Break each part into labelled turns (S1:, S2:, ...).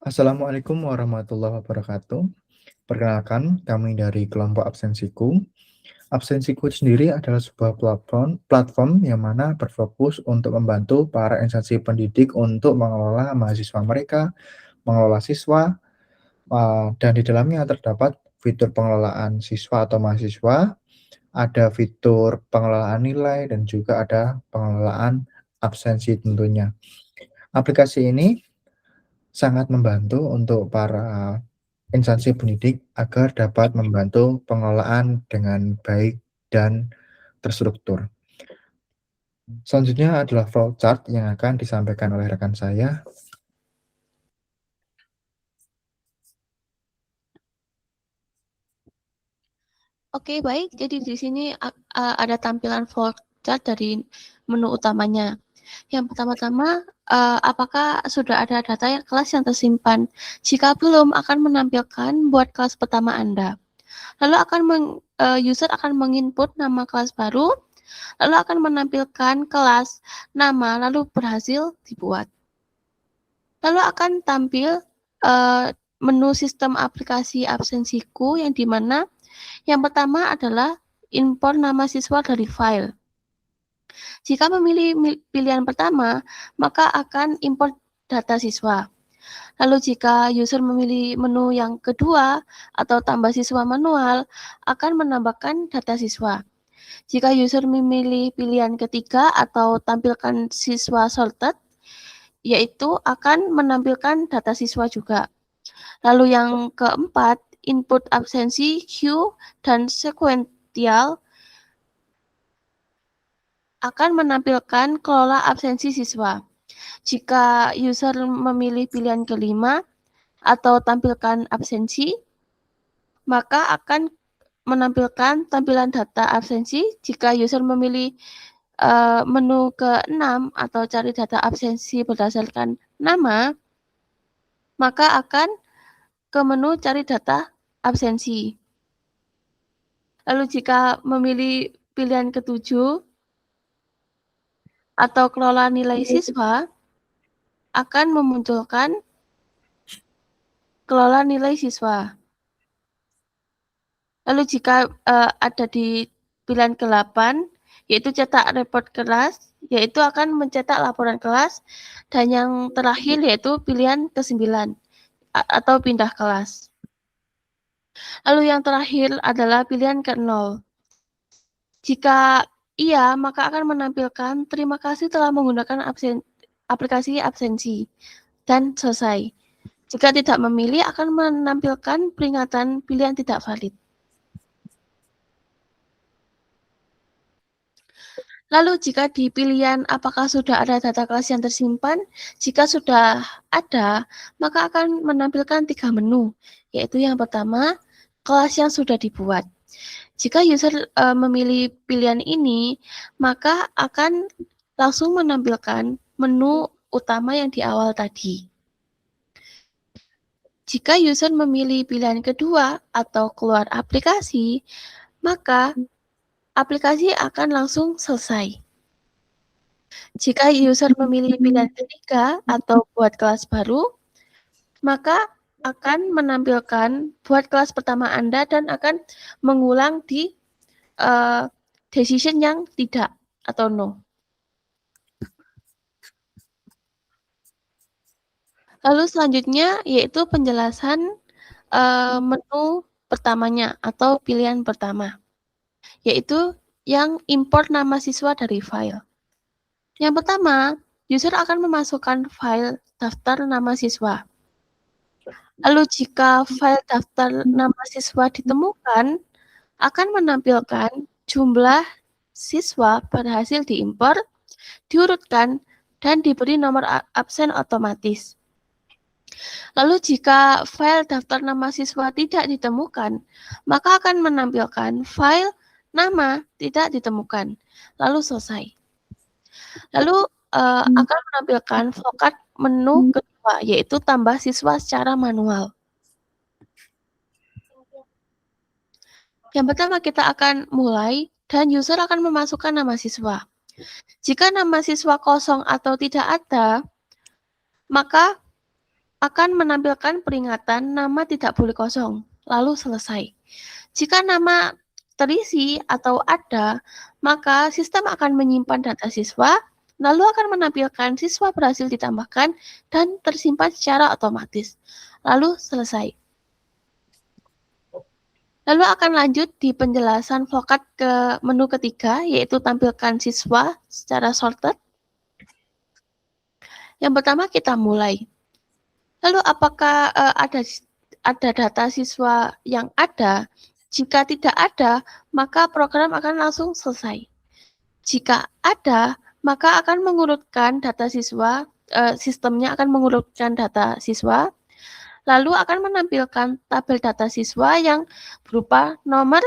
S1: Assalamualaikum warahmatullahi wabarakatuh. Perkenalkan, kami dari kelompok Absensiku. Absensiku sendiri adalah sebuah platform yang mana berfokus untuk membantu para instansi pendidik untuk mengelola mahasiswa mereka, mengelola siswa, dan di dalamnya terdapat fitur pengelolaan siswa atau mahasiswa, ada fitur pengelolaan nilai, dan juga ada pengelolaan absensi tentunya. Aplikasi ini sangat membantu untuk para instansi pendidik agar dapat membantu pengelolaan dengan baik dan terstruktur. Selanjutnya adalah flowchart yang akan disampaikan oleh rekan saya.
S2: Oke, baik. Jadi di sini ada tampilan flowchart dari menu utamanya. Yang pertama-tama, apakah sudah ada data kelas yang tersimpan? Jika belum, akan menampilkan buat kelas pertama Anda. Lalu user akan menginput nama kelas baru, lalu akan menampilkan kelas, nama, lalu berhasil dibuat. Lalu akan tampil menu sistem aplikasi Absensiku yang dimana yang pertama adalah import nama siswa dari file. Jika memilih pilihan pertama, maka akan import data siswa. Lalu jika user memilih menu yang kedua atau tambah siswa manual, akan menambahkan data siswa. Jika user memilih pilihan ketiga atau tampilkan siswa sorted, yaitu akan menampilkan data siswa juga. Lalu yang keempat, input absensi, queue, dan sequential akan menampilkan kelola absensi siswa. Jika user memilih pilihan kelima atau tampilkan absensi, maka akan menampilkan tampilan data absensi. Jika user memilih menu ke-6 atau cari data absensi berdasarkan nama, maka akan ke menu cari data absensi. Lalu jika memilih pilihan ketujuh atau kelola nilai siswa, akan memunculkan kelola nilai siswa. Lalu jika ada di pilihan ke-8, yaitu cetak report kelas, yaitu akan mencetak laporan kelas, dan yang terakhir yaitu pilihan ke-9 atau pindah kelas. Lalu yang terakhir adalah pilihan ke-0. Jika iya, maka akan menampilkan terima kasih telah menggunakan aplikasi absensi dan selesai. Jika tidak memilih, akan menampilkan peringatan pilihan tidak valid. Lalu jika di pilihan apakah sudah ada data kelas yang tersimpan, jika sudah ada, maka akan menampilkan 3 menu, yaitu yang pertama, kelas yang sudah dibuat. Jika user memilih pilihan ini, maka akan langsung menampilkan menu utama yang di awal tadi. Jika user memilih pilihan kedua atau keluar aplikasi, maka aplikasi akan langsung selesai. Jika user memilih pilihan ketiga atau buat kelas baru, maka akan menampilkan buat kelas pertama Anda dan akan mengulang di decision yang tidak atau no. Lalu selanjutnya yaitu penjelasan menu pertamanya atau pilihan pertama, yaitu yang import nama siswa dari file. Yang pertama, user akan memasukkan file daftar nama siswa. Lalu jika file daftar nama siswa ditemukan, akan menampilkan jumlah siswa berhasil diimpor, diurutkan, dan diberi nomor absen otomatis. Lalu jika file daftar nama siswa tidak ditemukan, maka akan menampilkan file nama tidak ditemukan, lalu selesai. Lalu akan menampilkan flowchart menu kedua, yaitu tambah siswa secara manual. Yang pertama kita akan mulai dan user akan memasukkan nama siswa. Jika nama siswa kosong atau tidak ada, maka akan menampilkan peringatan nama tidak boleh kosong, lalu selesai. Jika nama terisi atau ada, maka sistem akan menyimpan data siswa, lalu akan menampilkan siswa berhasil ditambahkan dan tersimpan secara otomatis. Lalu selesai. Lalu akan lanjut di penjelasan Flokat ke menu ketiga, yaitu tampilkan siswa secara sorted. Yang pertama kita mulai. Lalu apakah ada data siswa yang ada? Jika tidak ada, maka program akan langsung selesai. Jika ada, maka akan mengurutkan data siswa, sistemnya akan mengurutkan data siswa, lalu akan menampilkan tabel data siswa yang berupa nomor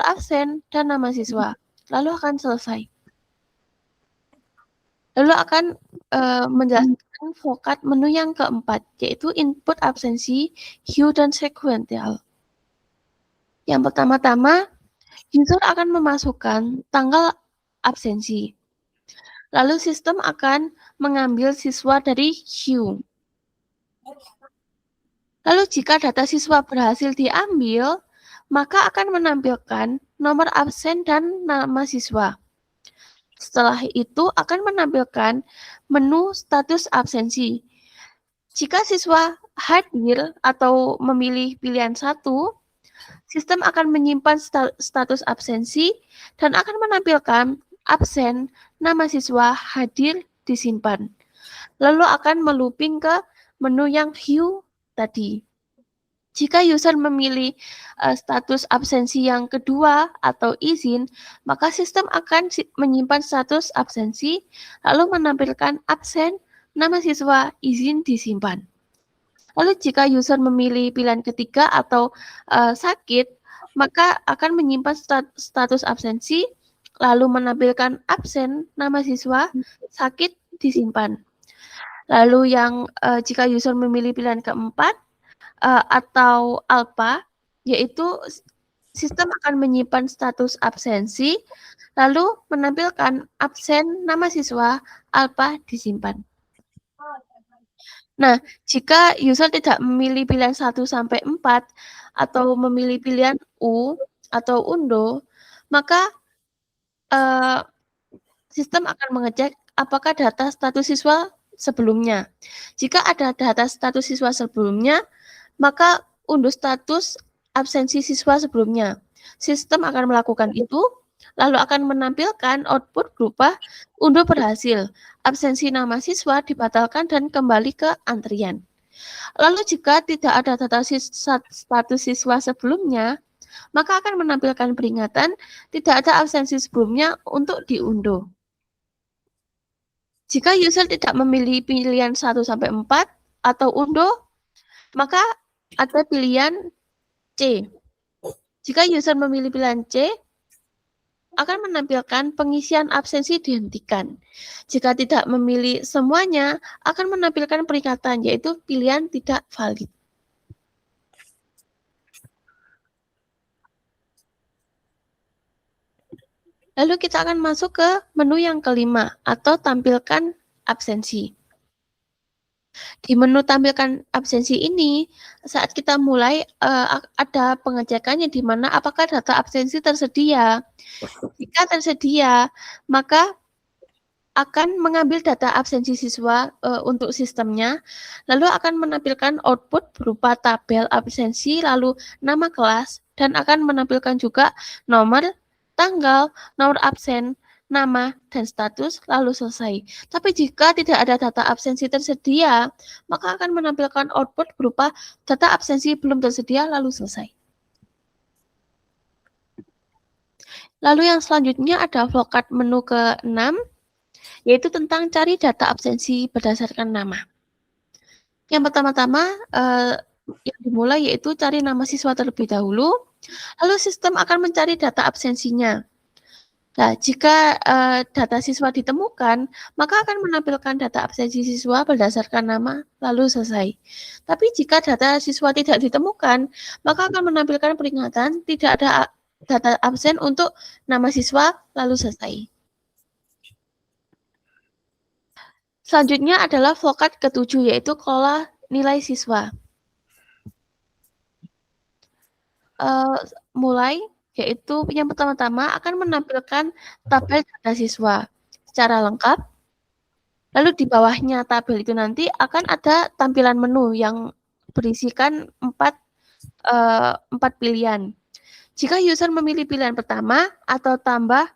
S2: absen, dan nama siswa. Lalu akan selesai. Lalu akan menjelaskan Flokat menu yang keempat, yaitu input absensi, hue, dan sequential. Yang pertama-tama, user akan memasukkan tanggal absensi. Lalu sistem akan mengambil siswa dari hue. Lalu jika data siswa berhasil diambil, maka akan menampilkan nomor absen dan nama siswa. Setelah itu akan menampilkan menu status absensi. Jika siswa hadir atau memilih pilihan 1, sistem akan menyimpan status absensi dan akan menampilkan absen, nama siswa, hadir, disimpan. Lalu akan melooping ke menu yang hue tadi. Jika user memilih status absensi yang kedua atau izin, maka sistem akan menyimpan status absensi, lalu menampilkan absen, nama siswa, izin, disimpan. Lalu jika user memilih pilihan ketiga atau sakit, maka akan menyimpan status absensi, lalu menampilkan absen, nama siswa, sakit, disimpan. Lalu yang jika user memilih pilihan keempat atau alpha, yaitu sistem akan menyimpan status absensi, lalu menampilkan absen, nama siswa, alpha, disimpan. Nah, jika user tidak memilih pilihan 1 sampai 4 atau memilih pilihan U atau undo, maka sistem akan mengecek apakah data status siswa sebelumnya. Jika ada data status siswa sebelumnya, maka unduh status absensi siswa sebelumnya. Sistem akan melakukan itu, lalu akan menampilkan output berupa unduh berhasil. Absensi nama siswa dibatalkan dan kembali ke antrian. Lalu jika tidak ada data status siswa sebelumnya, maka akan menampilkan peringatan tidak ada absensi sebelumnya untuk diunduh. Jika user tidak memilih pilihan 1 sampai 4 atau unduh, maka ada pilihan C. Jika user memilih pilihan C, akan menampilkan pengisian absensi dihentikan. Jika tidak memilih semuanya, akan menampilkan peringatan, yaitu pilihan tidak valid. Lalu kita akan masuk ke menu yang kelima, atau tampilkan absensi. Di menu tampilkan absensi ini, saat kita mulai ada pengecekannya di mana apakah data absensi tersedia. Jika tersedia, maka akan mengambil data absensi siswa untuk sistemnya, lalu akan menampilkan output berupa tabel absensi, lalu nama kelas, dan akan menampilkan juga nomor, tanggal, nomor absen, nama, dan status, lalu selesai. Tapi jika tidak ada data absensi tersedia, maka akan menampilkan output berupa data absensi belum tersedia, lalu selesai. Lalu yang selanjutnya ada Flokat menu ke-6, yaitu tentang cari data absensi berdasarkan nama. Yang pertama-tama yang dimulai yaitu cari nama siswa terlebih dahulu, lalu sistem akan mencari data absensinya. Nah, jika data siswa ditemukan, maka akan menampilkan data absensi siswa berdasarkan nama, lalu selesai. Tapi jika data siswa tidak ditemukan, maka akan menampilkan peringatan tidak ada data absen untuk nama siswa, lalu selesai. Selanjutnya adalah Flokat ke-7, yaitu kelola nilai siswa. Mulai yaitu yang pertama-tama akan menampilkan tabel data siswa secara lengkap. Lalu di bawahnya tabel itu nanti akan ada tampilan menu yang berisikan 4 pilihan. Jika user memilih pilihan pertama atau tambah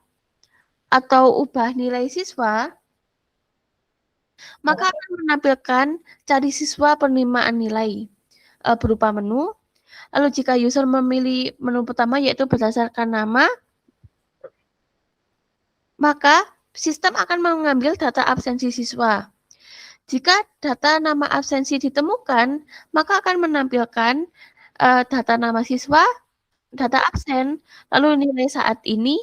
S2: atau ubah nilai siswa, maka akan menampilkan cari siswa penerimaan nilai berupa menu. Lalu jika user memilih menu pertama yaitu berdasarkan nama, maka sistem akan mengambil data absensi siswa. Jika data nama absensi ditemukan, maka akan menampilkan data nama siswa, data absen, lalu nilai saat ini,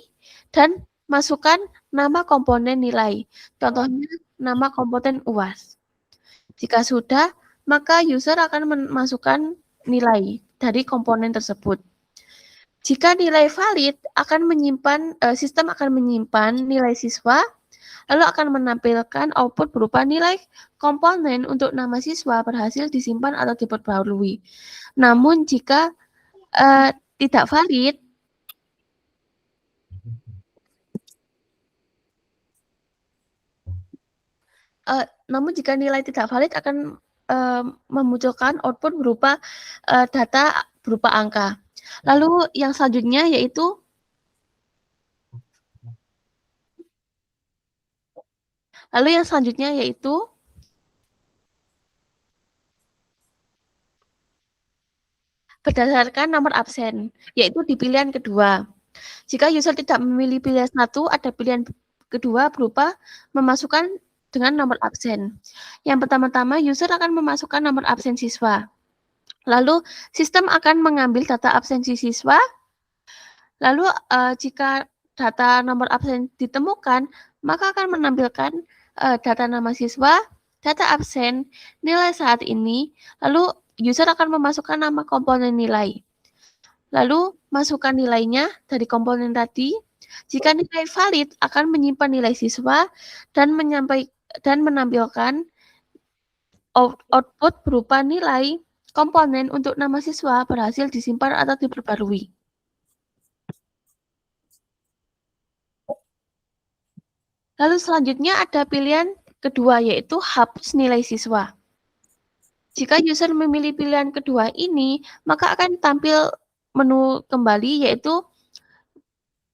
S2: dan masukkan nama komponen nilai. Contohnya nama komponen UAS. Jika sudah, maka user akan memasukkan nilai dari komponen tersebut. Jika nilai valid, sistem akan menyimpan nilai siswa, lalu akan menampilkan output berupa nilai komponen untuk nama siswa berhasil disimpan atau diperbarui. Namun jika tidak valid, jika nilai tidak valid akan memunculkan output berupa data berupa angka. Lalu yang selanjutnya yaitu berdasarkan nomor absen, yaitu di pilihan kedua. Jika user tidak memilih pilihan satu, ada pilihan kedua berupa memasukkan dengan nomor absen. Yang pertama-tama, user akan memasukkan nomor absen siswa. Lalu, sistem akan mengambil data absensi siswa. Lalu, jika data nomor absen ditemukan, maka akan menampilkan data nama siswa, data absen, nilai saat ini, lalu user akan memasukkan nama komponen nilai. Lalu, masukkan nilainya dari komponen tadi. Jika nilai valid, akan menyimpan nilai siswa dan menampilkan output berupa nilai komponen untuk nama siswa berhasil disimpan atau diperbarui. Lalu selanjutnya ada pilihan kedua, yaitu hapus nilai siswa. Jika user memilih pilihan kedua ini, maka akan tampil menu kembali, yaitu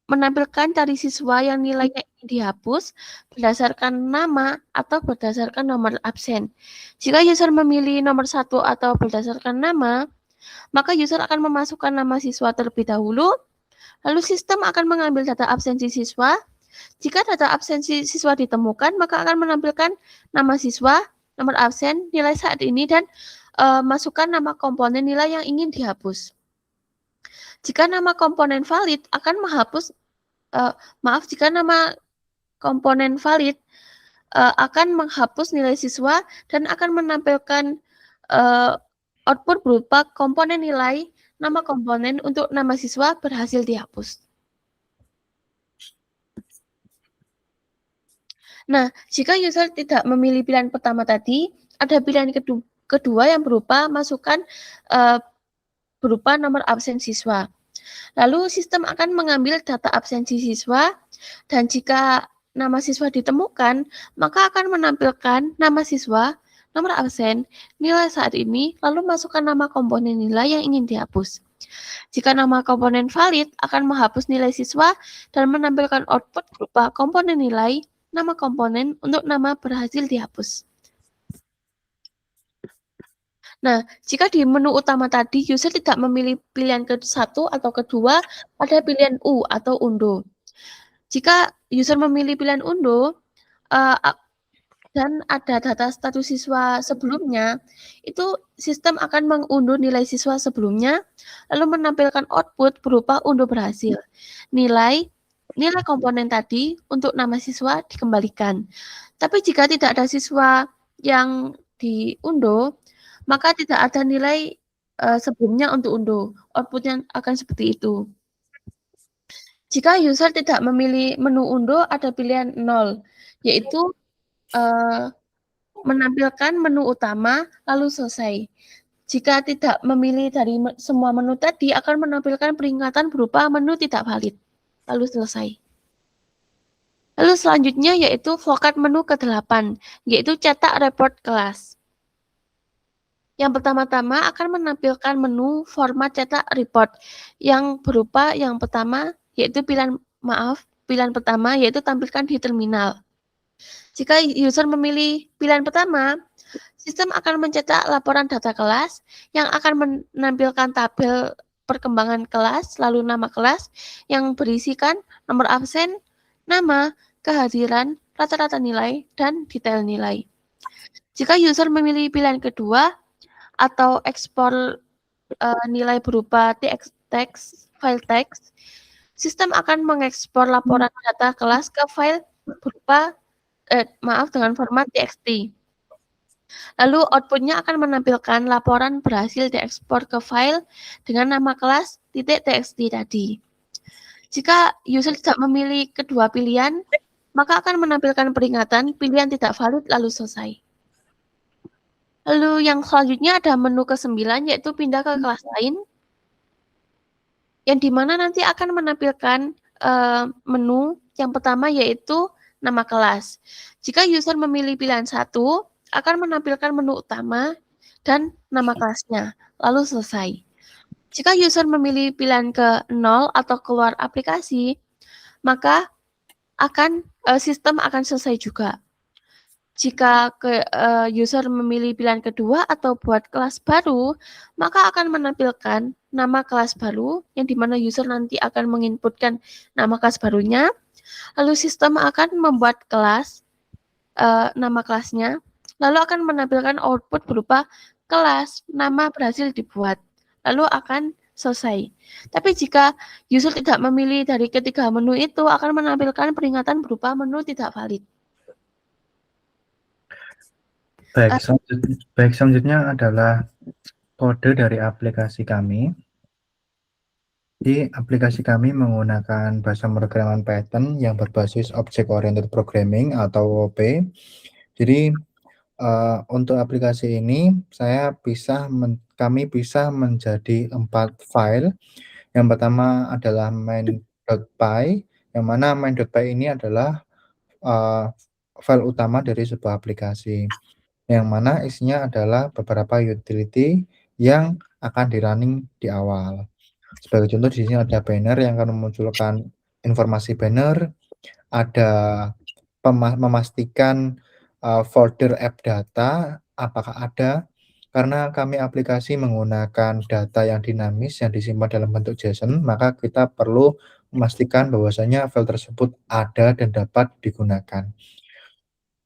S2: menampilkan cari siswa yang nilainya dihapus berdasarkan nama atau berdasarkan nomor absen. Jika user memilih nomor 1 atau berdasarkan nama, maka user akan memasukkan nama siswa terlebih dahulu, lalu sistem akan mengambil data absensi siswa. Jika data absensi siswa ditemukan, maka akan menampilkan nama siswa, nomor absen, nilai saat ini, dan masukkan nama komponen nilai yang ingin dihapus. Jika nama komponen valid, akan menghapus jika nama komponen valid akan menghapus nilai siswa dan akan menampilkan output berupa komponen nilai, nama komponen untuk nama siswa berhasil dihapus. Nah, jika user tidak memilih pilihan pertama tadi, ada pilihan kedua yang berupa masukkan berupa nomor absen siswa. Lalu sistem akan mengambil data absensi siswa dan jika nama siswa ditemukan, maka akan menampilkan nama siswa, nomor absen, nilai saat ini, lalu masukkan nama komponen nilai yang ingin dihapus. Jika nama komponen valid, akan menghapus nilai siswa dan menampilkan output berupa komponen nilai, nama komponen untuk nama berhasil dihapus. Nah, jika di menu utama tadi user tidak memilih pilihan ke-1 atau kedua, ada pilihan U atau undo. Jika user memilih pilihan undo dan ada data status siswa sebelumnya, itu sistem akan mengunduh nilai siswa sebelumnya, lalu menampilkan output berupa unduh berhasil. Nilai komponen tadi untuk nama siswa dikembalikan. Tapi jika tidak ada siswa yang diunduh, maka tidak ada nilai sebelumnya untuk unduh. Outputnya akan seperti itu. Jika user tidak memilih menu unduh, ada pilihan 0, yaitu menampilkan menu utama, lalu selesai. Jika tidak memilih dari semua menu tadi, akan menampilkan peringatan berupa menu tidak valid, lalu selesai. Lalu selanjutnya yaitu vokad menu ke-8, yaitu cetak report kelas. Yang pertama-tama akan menampilkan menu format cetak report yang berupa yang pertama yaitu pilihan pertama yaitu tampilkan di terminal. Jika user memilih pilihan pertama, sistem akan mencetak laporan data kelas yang akan menampilkan tabel perkembangan kelas, lalu nama kelas yang berisikan nomor absen, nama, kehadiran, rata-rata nilai, dan detail nilai. Jika user memilih pilihan kedua atau ekspor nilai berupa teks, file teks, sistem akan mengekspor laporan data kelas ke file berupa dengan format txt. Lalu outputnya akan menampilkan laporan berhasil diekspor ke file dengan nama kelas .txt tadi. Jika user tidak memilih kedua pilihan, maka akan menampilkan peringatan pilihan tidak valid lalu selesai. Lalu yang selanjutnya ada menu ke-9 yaitu pindah ke kelas lain, yang dimana nanti akan menampilkan menu yang pertama yaitu nama kelas. Jika user memilih pilihan 1, akan menampilkan menu utama dan nama kelasnya, lalu selesai. Jika user memilih pilihan ke-0 atau keluar aplikasi, maka sistem akan selesai juga. Jika user memilih pilihan kedua atau buat kelas baru, maka akan menampilkan nama kelas baru, yang dimana user nanti akan menginputkan nama kelas barunya, lalu sistem akan membuat kelas, nama kelasnya, lalu akan menampilkan output berupa kelas, nama berhasil dibuat, lalu akan selesai. Tapi jika user tidak memilih dari ketiga menu itu, akan menampilkan peringatan berupa menu tidak valid.
S1: Baik, selanjutnya adalah kode dari aplikasi kami. Di aplikasi kami menggunakan bahasa pemrograman Python yang berbasis Object Oriented Programming atau OOP. Jadi untuk aplikasi ini kami bisa menjadi 4 file. Yang pertama adalah main.py, yang mana main.py ini adalah file utama dari sebuah aplikasi, yang mana isinya adalah beberapa utility yang akan di-running di awal. Sebagai contoh di sini ada banner yang akan memunculkan informasi banner, ada memastikan folder app data apakah ada, karena kami aplikasi menggunakan data yang dinamis yang disimpan dalam bentuk JSON, maka kita perlu memastikan bahwasanya file tersebut ada dan dapat digunakan.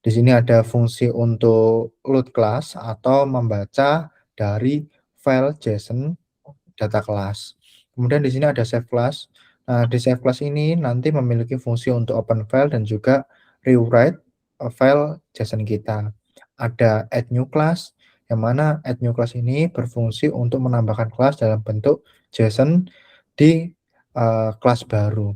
S1: Di sini ada fungsi untuk load class atau membaca dari file JSON data kelas. Kemudian di sini ada save class. Nah, di save class ini nanti memiliki fungsi untuk open file dan juga rewrite file JSON kita. Ada add new class, yang mana add new class ini berfungsi untuk menambahkan kelas dalam bentuk JSON di kelas baru.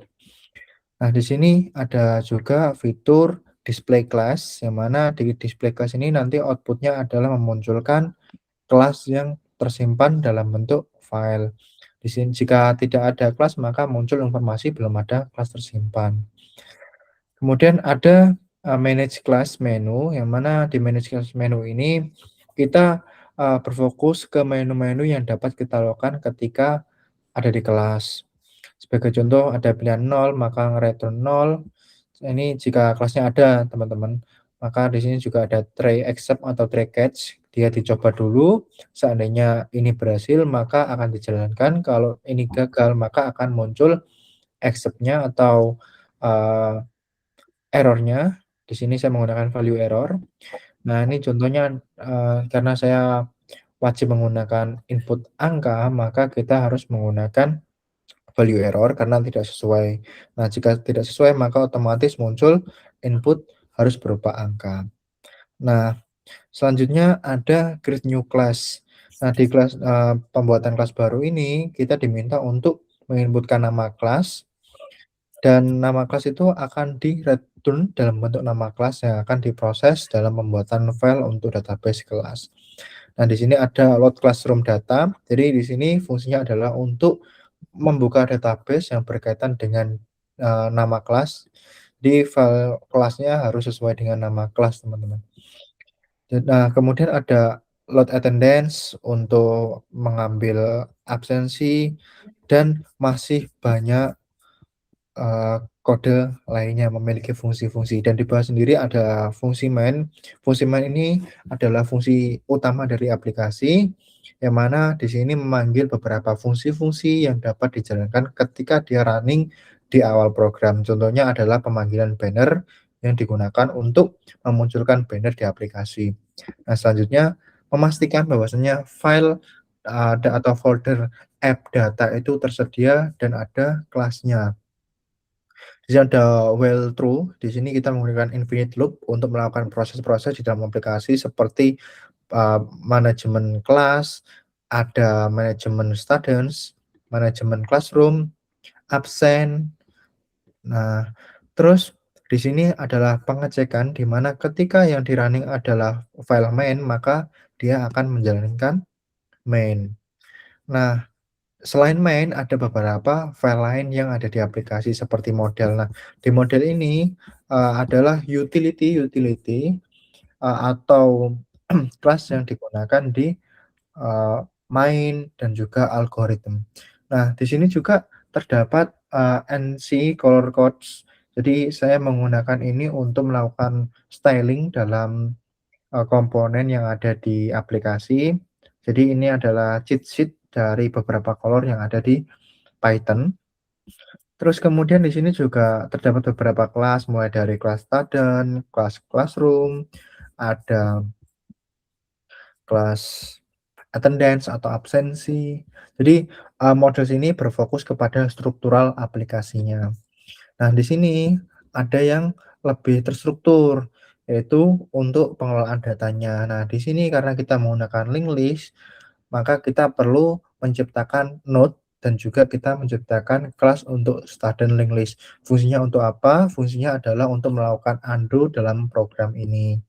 S1: Nah, di sini ada juga fitur display class, yang mana di display class ini nanti outputnya adalah memunculkan kelas yang tersimpan dalam bentuk file. Di sini jika tidak ada kelas, maka muncul informasi belum ada kelas tersimpan. Kemudian ada manage class menu, yang mana di manage class menu ini kita berfokus ke menu-menu yang dapat kita lakukan ketika ada di kelas. Sebagai contoh ada pilihan 0, maka return 0. Ini jika kelasnya ada, teman-teman. Maka di sini juga ada try except atau try catch. Dia dicoba dulu. Seandainya ini berhasil, maka akan dijalankan. Kalau ini gagal, maka akan muncul except-nya atau error-nya. Di sini saya menggunakan value error. Nah, ini contohnya karena saya wajib menggunakan input angka, maka kita harus menggunakan value error karena tidak sesuai. Nah, jika tidak sesuai maka otomatis muncul input harus berupa angka. Nah, selanjutnya ada create new class. Nah, di kelas pembuatan kelas baru ini kita diminta untuk menginputkan nama kelas, dan nama kelas itu akan turn dalam bentuk nama kelas yang akan diproses dalam pembuatan file untuk database kelas. Nah, di sini ada load classroom data. Jadi di sini fungsinya adalah untuk membuka database yang berkaitan dengan nama kelas. Di file kelasnya harus sesuai dengan nama kelas, teman-teman. Nah, kemudian ada load attendance untuk mengambil absensi dan masih banyak kode lainnya memiliki fungsi-fungsi dan di bawah sendiri ada fungsi main. Fungsi main ini adalah fungsi utama dari aplikasi yang mana di sini memanggil beberapa fungsi-fungsi yang dapat dijalankan ketika dia running di awal program. Contohnya adalah pemanggilan banner yang digunakan untuk memunculkan banner di aplikasi. Nah, selanjutnya memastikan bahwasanya file atau folder app data itu tersedia dan ada kelasnya. Di sini ada while true, di sini kita menggunakan infinite loop untuk melakukan proses-proses di dalam aplikasi seperti manajemen kelas, ada manajemen students, manajemen classroom, absen. Nah, terus di sini adalah pengecekan di mana ketika yang di running adalah file main, maka dia akan menjalankan main. Nah, selain main, ada beberapa file lain yang ada di aplikasi seperti model. Nah, di model ini adalah utility atau kelas yang digunakan di main dan juga algoritma. Nah, di sini juga terdapat NC color codes. Jadi saya menggunakan ini untuk melakukan styling dalam komponen yang ada di aplikasi. Jadi ini adalah cheat sheet dari beberapa color yang ada di Python. Terus kemudian di sini juga terdapat beberapa kelas, mulai dari kelas student, kelas classroom, ada kelas attendance atau absensi. Jadi model ini berfokus kepada struktural aplikasinya. Nah, di sini ada yang lebih terstruktur, yaitu untuk pengelolaan datanya. Nah, di sini karena kita menggunakan linked list, maka kita perlu menciptakan node dan juga kita menciptakan kelas untuk student linked list. Fungsinya untuk apa? Fungsinya adalah untuk melakukan undo dalam program ini.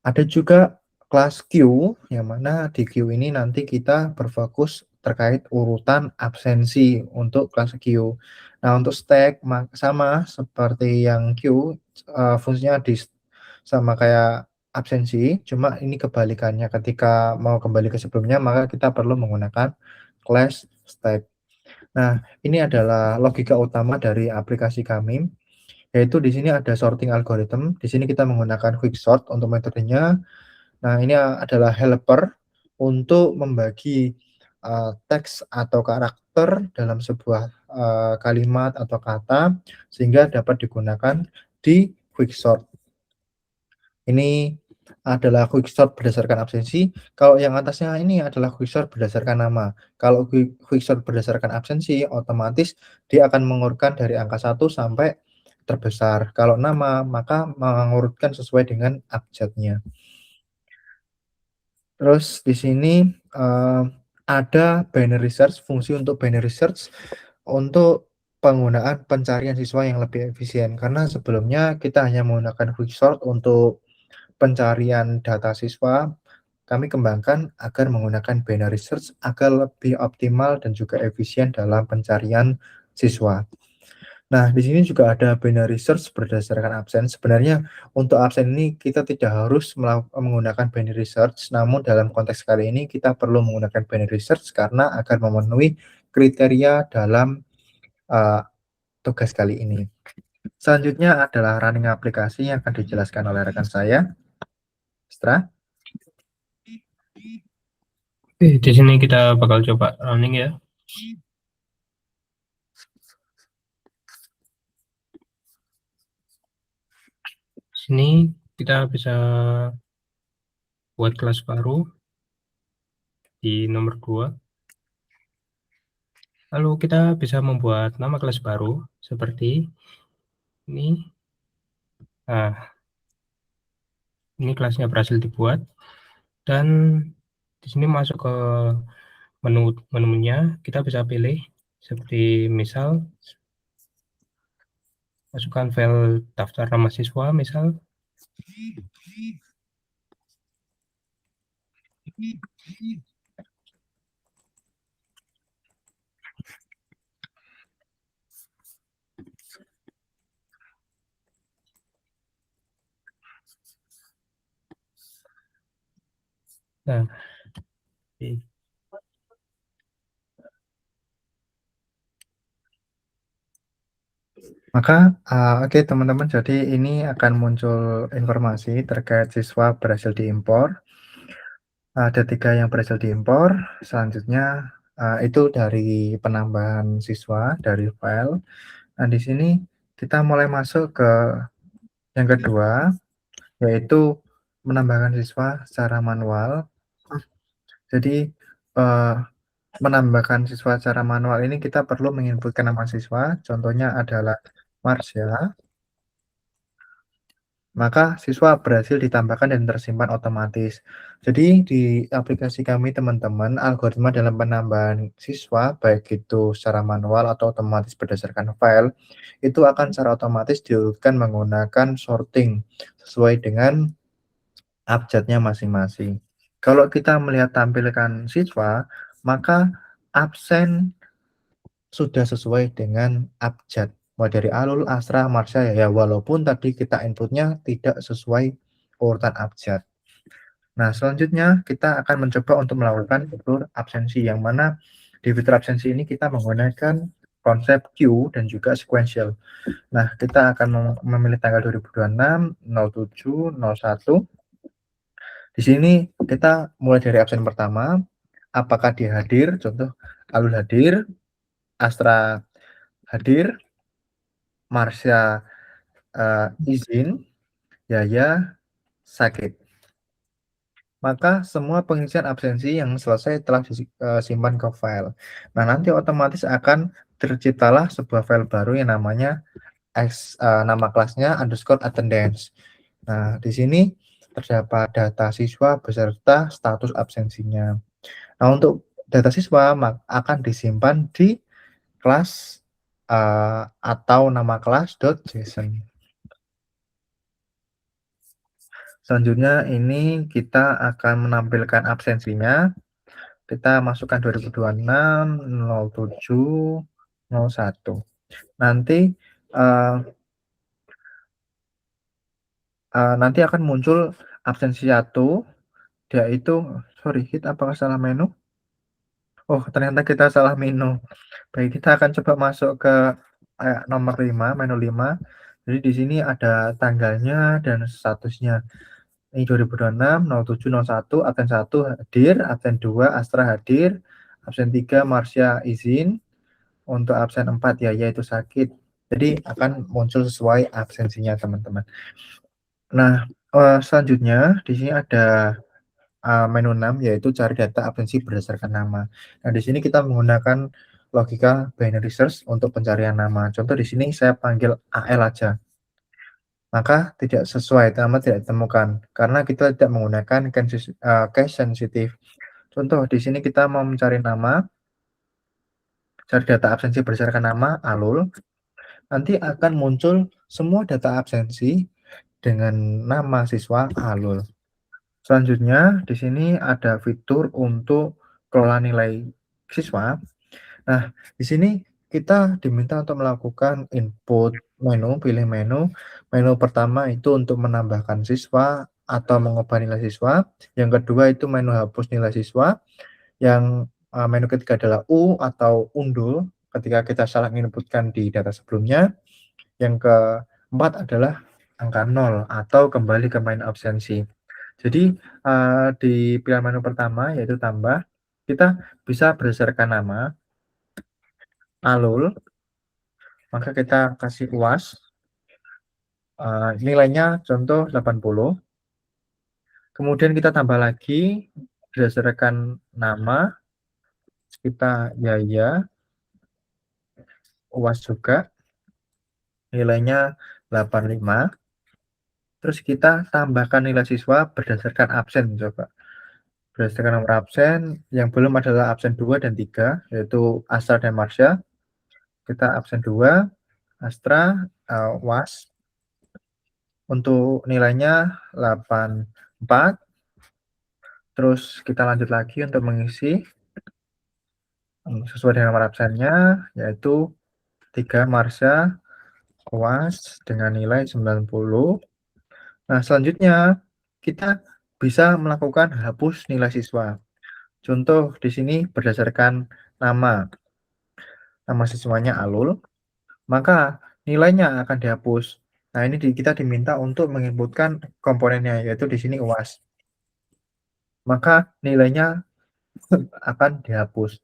S1: Ada juga kelas queue, yang mana di queue ini nanti kita berfokus terkait urutan absensi untuk kelas queue. Nah, untuk stack sama seperti yang queue, fungsinya sama kayak absensi, cuma ini kebalikannya. Ketika mau kembali ke sebelumnya, maka kita perlu menggunakan class stack. Nah, ini adalah logika utama dari aplikasi kami, yaitu di sini ada sorting algorithm. Di sini kita menggunakan quicksort untuk metodenya. Nah, ini adalah helper untuk membagi teks atau karakter dalam sebuah kalimat atau kata sehingga dapat digunakan di quicksort. Ini adalah quicksort berdasarkan absensi. Kalau yang atasnya ini adalah quicksort berdasarkan nama. Kalau quicksort berdasarkan absensi, otomatis dia akan mengurutkan dari angka 1 sampai terbesar. Kalau nama, maka mengurutkan sesuai dengan abjadnya. Terus di sini ada binary search, fungsi untuk binary search untuk penggunaan pencarian siswa yang lebih efisien. Karena sebelumnya kita hanya menggunakan quicksort untuk pencarian data siswa, kami kembangkan agar menggunakan binary search agar lebih optimal dan juga efisien dalam pencarian siswa. Nah, di sini juga ada binary search berdasarkan absen. Sebenarnya untuk absen ini kita tidak harus menggunakan binary search, namun dalam konteks kali ini kita perlu menggunakan binary search karena agar memenuhi kriteria dalam tugas kali ini. Selanjutnya adalah running aplikasi yang akan dijelaskan oleh rekan saya. Setelah
S3: Oke, di sini kita bakal coba running ya. Sini kita bisa buat kelas baru di nomor 2. Lalu kita bisa membuat nama kelas baru seperti ini. Nah, ini kelasnya berhasil dibuat dan di sini masuk ke menunya kita bisa pilih seperti misal masukkan file daftar nama siswa misal. Nah,
S1: Maka, oke teman-teman, jadi ini akan muncul informasi terkait siswa berhasil diimpor. Ada 3 yang berhasil diimpor, selanjutnya, itu dari penambahan siswa dari file. Nah, di sini kita mulai masuk ke yang kedua, yaitu menambahkan siswa secara manual. Jadi, menambahkan siswa secara manual ini kita perlu menginputkan nama siswa, contohnya adalah Marsha. Maka siswa berhasil ditambahkan dan tersimpan otomatis. Jadi di aplikasi kami teman-teman, algoritma dalam penambahan siswa, baik itu secara manual atau otomatis berdasarkan file, itu akan secara otomatis diurutkan menggunakan sorting sesuai dengan abjadnya masing-masing. Kalau kita melihat tampilan siswa, maka absen sudah sesuai dengan abjad. Mulai dari Alul, Asra, Marsha, ya walaupun tadi kita inputnya tidak sesuai urutan abjad. Nah, selanjutnya kita akan mencoba untuk melakukan fitur absensi, yang mana di fitur absensi ini kita menggunakan konsep queue dan juga sequential. Nah, kita akan memilih tanggal 2026, 07, 01. Di sini kita mulai dari absen pertama, apakah dia hadir, contoh Alul hadir, Astra hadir, Marsha izin, Yaya sakit. Maka semua pengisian absensi yang selesai telah disimpan ke file. Nah, nanti otomatis akan terciptalah sebuah file baru yang namanya nama kelasnya _attendance. Nah, di sini terdapat data siswa beserta status absensinya. Nah, untuk data siswa akan disimpan di kelas atau nama kelas .json. Selanjutnya ini kita akan menampilkan absensinya. Kita masukkan 2026, 07, 01. Nanti nanti akan muncul absensi 1, yaitu kita apakah salah menu? Oh, ternyata kita salah menu. Baik, kita akan coba masuk ke nomor 5, menu 5. Jadi di sini ada tanggalnya dan statusnya. Ini 2026, 07, 01, absen 1 hadir, absen 2 Astra hadir, absen 3 Marsha izin, untuk absen 4 Yaya itu sakit. Jadi akan muncul sesuai absensinya teman-teman. Nah, selanjutnya di sini ada menu 6, yaitu cari data absensi berdasarkan nama. Nah, di sini kita menggunakan logika binary search untuk pencarian nama. Contoh di sini saya panggil AL aja. Maka tidak sesuai, nama tidak ditemukan karena kita tidak menggunakan case sensitive. Contoh di sini kita mau mencari nama, cari data absensi berdasarkan nama Alul, nanti akan muncul semua data absensi dengan nama siswa Alul. Selanjutnya di sini ada fitur untuk kelola nilai siswa. Nah, di sini kita diminta untuk melakukan input menu, pilih menu. Menu pertama itu untuk menambahkan siswa atau mengubah nilai siswa. Yang kedua itu menu hapus nilai siswa. Yang menu ketiga adalah U atau undul ketika kita salah menginputkan di data sebelumnya. Yang keempat adalah angka 0 atau kembali ke menu absensi. Jadi di pilihan menu pertama yaitu tambah, kita bisa berdasarkan nama Alul, maka kita kasih UAS, nilainya contoh 80. Kemudian kita tambah lagi berdasarkan nama, kita Yaya, UAS juga, nilainya 85. Terus kita tambahkan nilai siswa berdasarkan absen, coba. Berdasarkan nomor absen, yang belum adalah absen 2 dan 3, yaitu Astra dan Marsha. Kita absen 2, Astra, UAS. Untuk nilainya 84. Terus kita lanjut lagi untuk mengisi sesuai dengan nomor absennya, yaitu 3 Marsha UAS dengan nilai 90. Nah, selanjutnya kita bisa melakukan hapus nilai siswa. Contoh di sini berdasarkan nama siswanya Alul, maka nilainya akan dihapus. Nah, ini kita diminta untuk menginputkan komponennya, yaitu di sini UAS. Maka nilainya akan dihapus.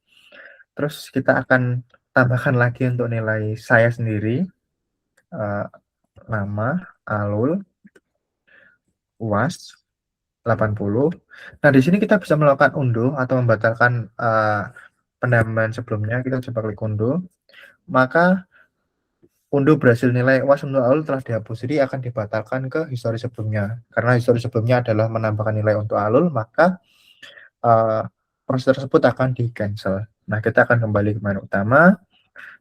S1: Terus kita akan tambahkan lagi untuk nilai saya sendiri, nama Alul, UAS 80. Nah, di sini kita bisa melakukan unduh atau membatalkan pendamaian sebelumnya. Kita coba klik unduh. Maka unduh berhasil nilai UAS untuk Alul telah dihapus. Jadi akan dibatalkan ke histori sebelumnya. Karena histori sebelumnya adalah menambahkan nilai untuk Alul, maka proses tersebut akan di-cancel. Nah, kita akan kembali ke menu utama.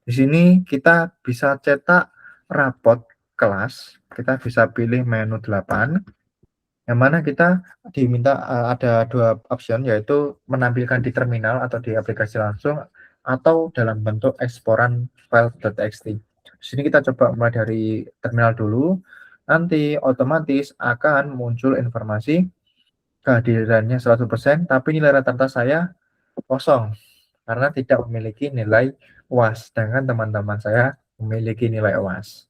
S1: Di sini kita bisa cetak rapot kelas. Kita bisa pilih menu 8. Yang mana kita diminta ada 2 option, yaitu menampilkan di terminal atau di aplikasi langsung atau dalam bentuk eksporan file.txt. Di sini kita coba mulai dari terminal dulu. Nanti otomatis akan muncul informasi kehadirannya 100%, tapi nilai rata-rata saya kosong karena tidak memiliki nilai UAS, sedangkan teman-teman saya memiliki nilai UAS.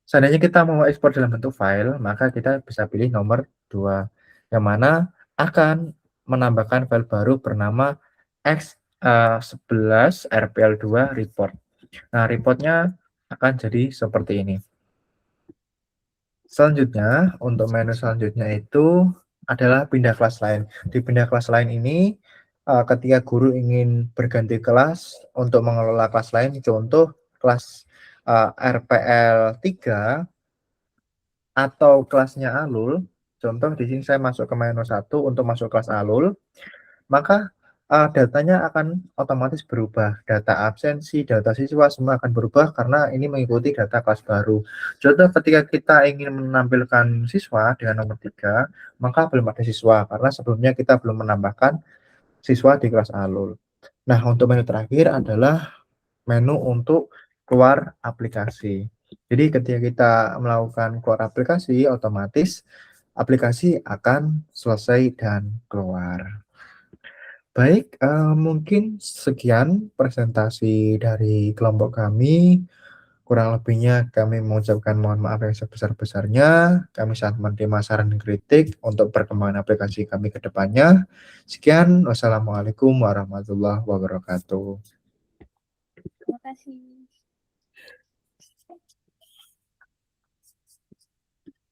S1: Seandainya kita mau ekspor dalam bentuk file, maka kita bisa pilih nomor 2, yang mana akan menambahkan file baru bernama X11 RPL2 report. Nah, reportnya akan jadi seperti ini. Selanjutnya, untuk menu selanjutnya itu adalah pindah kelas lain. Di pindah kelas lain ini, ketika guru ingin berganti kelas untuk mengelola kelas lain, contoh kelas RPL 3 atau kelasnya Alul, contoh di sini saya masuk ke menu 1 untuk masuk kelas Alul, maka datanya akan otomatis berubah. Data absensi, data siswa semua akan berubah karena ini mengikuti data kelas baru. Contoh ketika kita ingin menampilkan siswa dengan nomor 3, maka belum ada siswa karena sebelumnya kita belum menambahkan siswa di kelas Alul. Nah, untuk menu terakhir adalah menu untuk keluar aplikasi. Jadi ketika kita melakukan keluar aplikasi, otomatis aplikasi akan selesai dan keluar. Baik, mungkin sekian presentasi dari kelompok kami. Kurang lebihnya kami mengucapkan mohon maaf yang sebesar-besarnya. Kami sangat menerima saran dan kritik untuk perkembangan aplikasi kami ke depannya. Sekian, wassalamualaikum warahmatullahi wabarakatuh.
S2: Terima kasih.